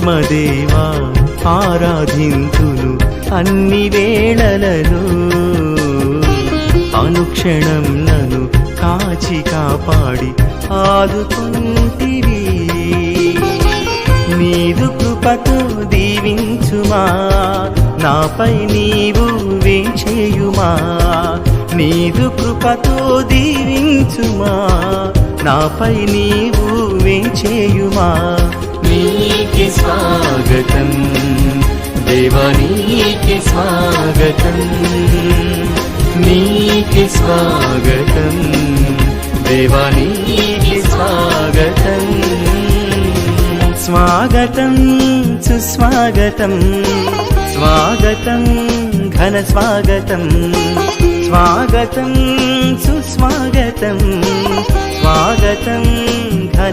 ఆత్మదేవా ఆరాధింతును అన్ని వేళలలో. అనుక్షణం నన్ను కాచి కాపాడి ఆదుకుంటివి. నీదు కృపతో దీవించుమా, నాపై నీవు వేంచేయుమా. నీదు కృపతో దీవించుమా, నాపై నీవు వేంచేయుమా. నీకే స్వాగతం దేవా, నీకే స్వాగతం. నీకే స్వాగతం దేవా, నీకే స్వాగతం. స్వాగతం సుస్వాగతం, స్వాగతం ఘన స్వాగతం. స్వాగతం సుస్వాగతం, స్వాగతం ఘన